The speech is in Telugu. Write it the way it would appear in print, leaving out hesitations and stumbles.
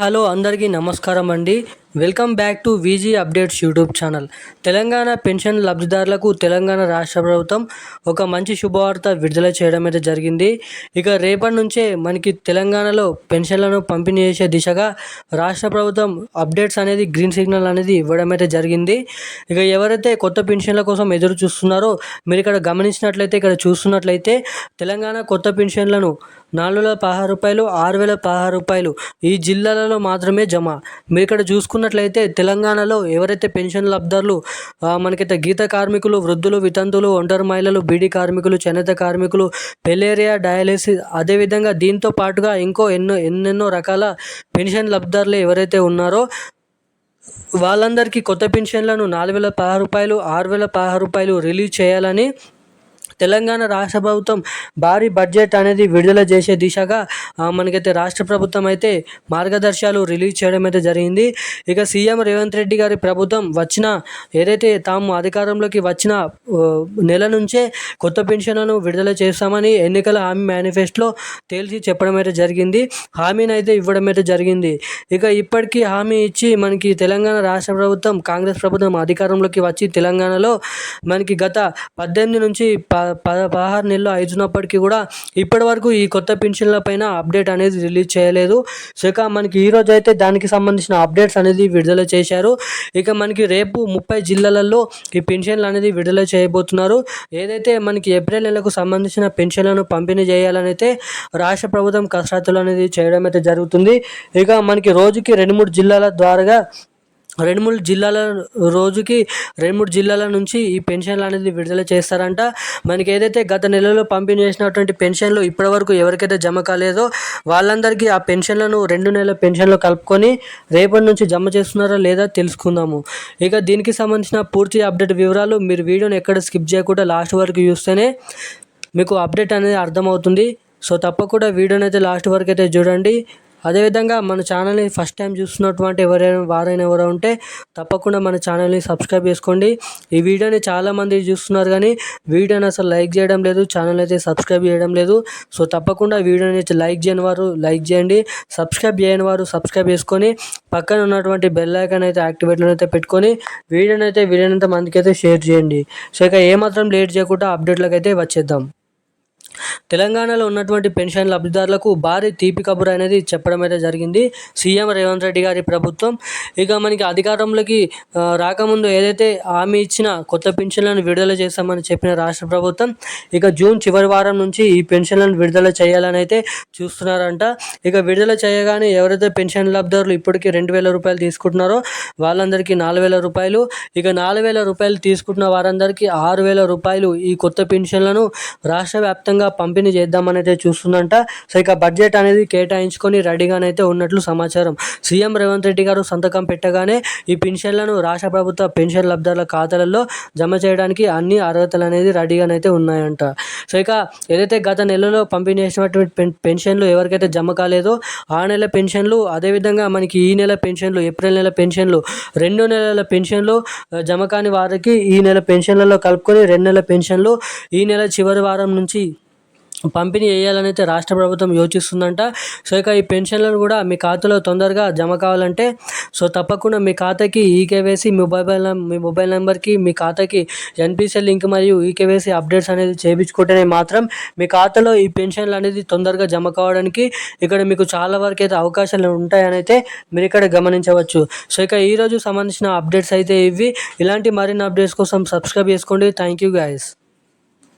హలో అందరికీ నమస్కారం అండి. Welcome back to VG updates YouTube channel. Telangana pension లబ్ధిదారులకు తెలంగాణ రాష్ట్ర ప్రభుత్వం ఒక మంచి శుభవార్త విడుదల చేయడం అయితే జరిగింది. ఇక రేపటి నుంచే మనకి తెలంగాణలో పెన్షన్లను పంపిణీ చేసే దిశగా రాష్ట్ర ప్రభుత్వం అప్డేట్స్ అనేది గ్రీన్ సిగ్నల్ అనేది ఇవ్వడం అయితే జరిగింది. ఇక ఎవరైతే కొత్త పెన్షన్ల కోసం ఎదురు చూస్తున్నారో మీరు ఇక్కడ గమనించినట్లయితే, ఇక్కడ చూస్తున్నట్లయితే తెలంగాణ కొత్త పెన్షన్లను 4,016 రూపాయలు, 6,016 రూపాయలు ఈ జిల్లాలలో మాత్రమే జమ. మీరు ఇక్కడ చూసుకున్నట్లయితే తెలంగాణలో ఎవరైతే పెన్షన్ లబ్ధిదారులు మనకైతే గీత కార్మికులు, వృద్ధులు, వితంతువులు, ఒంటరి మహిళలు, బీడీ కార్మికులు, చేనేత కార్మికులు, పెలేరియా, డయాలిసిస్, అదేవిధంగా దీంతో పాటుగా ఇంకో ఎన్నెన్నో రకాల పెన్షన్ లబ్ధిదారులు ఎవరైతే ఉన్నారో వాళ్ళందరికీ కొత్త పెన్షన్లను 4,016 రూపాయలు, 6,016 రూపాయలు రిలీజ్ చేయాలని తెలంగాణ రాష్ట్ర ప్రభుత్వం భారీ బడ్జెట్ అనేది విడుదల చేసే దిశగా మనకైతే రాష్ట్ర ప్రభుత్వం అయితే మార్గదర్శకాలు రిలీజ్ చేయడం అయితే జరిగింది. ఇక సీఎం రేవంత్ రెడ్డి గారి ప్రభుత్వం ఏదైతే తాము అధికారంలోకి వచ్చిన నెల నుంచే కొత్త పెన్షన్లను విడుదల చేస్తామని ఎన్నికల హామీ మేనిఫెస్టోలో తేల్చి చెప్పడం అయితే జరిగింది. హామీని అయితే ఇవ్వడం అయితే జరిగింది. ఇక ఇప్పటికీ హామీ ఇచ్చి మనకి తెలంగాణ రాష్ట్ర ప్రభుత్వం, కాంగ్రెస్ ప్రభుత్వం అధికారంలోకి వచ్చి తెలంగాణలో మనకి గత 18 నుంచి 16 నెలలు అవుతున్నప్పటికీ కూడా ఇప్పటి వరకు ఈ కొత్త పెన్షన్ల పైన అప్డేట్ అనేది రిలీజ్ చేయలేదు. సో ఇక మనకి ఈరోజు అయితే దానికి సంబంధించిన అప్డేట్స్ అనేది విడుదల చేశారు. ఇక మనకి రేపు 30 జిల్లాలలో ఈ పెన్షన్లు అనేది విడుదల చేయబోతున్నారు. ఏదైతే మనకి ఏప్రిల్ నెలకు సంబంధించిన పెన్షన్లను పంపిణీ చేయాలని అయితే రాష్ట్ర ప్రభుత్వం కసరత్తులు అనేది చేయడం అయితే జరుగుతుంది. ఇక మనకి రోజుకి 2-3 జిల్లాల ద్వారాగా 2-3 జిల్లాల నుంచి ఈ పెన్షన్లు అనేది విడుదల చేస్తారంట. మనకి ఏదైతే గత నెలలో పంపిణీ చేసినటువంటి పెన్షన్లు ఇప్పటివరకు ఎవరికైతే జమ కాలేదో వాళ్ళందరికీ ఆ పెన్షన్లను 2 నెలల పెన్షన్లు కలుపుకొని రేపటి నుంచి జమ చేస్తున్నారా లేదా తెలుసుకుందాము. ఇక దీనికి సంబంధించిన పూర్తి అప్డేట్ వివరాలు మీరు వీడియోని ఎక్కడ స్కిప్ చేయకుండా లాస్ట్ వరకు చూస్తేనే మీకు అప్డేట్ అనేది అర్థమవుతుంది. సో తప్పకుండా వీడియోని అయితే లాస్ట్ వరకు అయితే చూడండి. అదేవిధంగా మన ఛానల్ని ఫస్ట్ టైం చూస్తున్నటువంటి వారైనా ఉంటే తప్పకుండా మన ఛానల్ని సబ్స్క్రైబ్ చేసుకోండి. ఈ వీడియోని చాలామంది చూస్తున్నారు కానీ వీడియోని అసలు లైక్ చేయడం లేదు, ఛానల్ అయితే సబ్స్క్రైబ్ చేయడం లేదు. సో తప్పకుండా వీడియోని లైక్ చేయని వారు లైక్ చేయండి, సబ్స్క్రైబ్ చేయని వారు సబ్స్క్రైబ్ చేసుకొని పక్కన ఉన్నటువంటి బెల్ ఐకాన్ అయితే యాక్టివేట్లో అయితే పెట్టుకొని వీడియోని అయితే వీలైనంత మందికి అయితే షేర్ చేయండి. సో ఇక ఏమాత్రం లేట్ చేయకుండా అప్డేట్లకు అయితే వచ్చేద్దాం. తెలంగాణలో ఉన్నటువంటి పెన్షన్ లబ్ధిదారులకు భారీ తీపి కబురు అనేది చెప్పడం అయితే జరిగింది సీఎం రేవంత్ రెడ్డి గారి ప్రభుత్వం. ఇక మనకి అధికారంలోకి రాకముందు ఏదైతే హామీ ఇచ్చిన కొత్త పెన్షన్లను విడుదల చేస్తామని చెప్పిన రాష్ట్ర ప్రభుత్వం ఇక జూన్ చివరి వారం నుంచి ఈ పెన్షన్లను విడుదల చేయాలని అయితే చూస్తున్నారంట. ఇక విడుదల చేయగానే ఎవరైతే పెన్షన్ లబ్ధిదారులు ఇప్పటికీ 2,000 రూపాయలు తీసుకుంటున్నారో వాళ్ళందరికీ 4,000 రూపాయలు, ఇక 4,000 రూపాయలు తీసుకుంటున్న వారందరికీ 6,000 రూపాయలు ఈ కొత్త పెన్షన్లను రాష్ట్ర వ్యాప్తంగా పంపిణీ చేద్దామని అయితే చూస్తుందంట. సో ఇక బడ్జెట్ అనేది కేటాయించుకొని రెడీగానైతే ఉన్నట్లు సమాచారం. సీఎం రేవంత్ రెడ్డి గారు సంతకం పెట్టగానే ఈ పెన్షన్లను రాష్ట్ర ప్రభుత్వ పెన్షన్ లబ్ధిదారుల ఖాతాలలో జమ చేయడానికి అన్ని అర్హతలు అనేది రెడీగానైతే ఉన్నాయంట. సో ఇక ఏదైతే గత నెలలో పంపిణీ చేసినటువంటి పెన్షన్లు ఎవరికైతే జమ కాలేదో ఆ నెల పెన్షన్లు, అదేవిధంగా మనకి ఈ నెల పెన్షన్లు, ఏప్రిల్ నెల పెన్షన్లు, 2 నెలల పెన్షన్లు జమ కాని వారికి ఈ నెల పెన్షన్లలో కలుపుకొని 2 నెలల పెన్షన్లు ఈ నెల చివరి వారం నుంచి పంపిణీ చేయాలని అయితే రాష్ట్ర ప్రభుత్వం యోచిస్తుందంట. సో ఇక ఈ పెన్షన్లను కూడా మీ ఖాతాలో తొందరగా జమ కావాలంటే సో తప్పకుండా మీ ఖాతాకి ఈకేవైసీ మీ మొబైల్ నెంబర్కి మీ ఖాతాకి ఎన్పిసిఐ లింక్ మరియు ఈకేవైసీ అప్డేట్స్ అనేది చేయించుకుంటేనే మాత్రం మీ ఖాతాలో ఈ పెన్షన్లు అనేది తొందరగా జమ కావడానికి ఇక్కడ మీకు చాలా వరకు అయితే అవకాశాలు ఉంటాయని అయితే మీరు ఇక్కడ గమనించవచ్చు. సో ఇక ఈరోజు సంబంధించిన అప్డేట్స్ అయితే ఇవి. ఇలాంటి మరిన్ని అప్డేట్స్ కోసం సబ్స్క్రైబ్ చేసుకోండి. Thank you guys.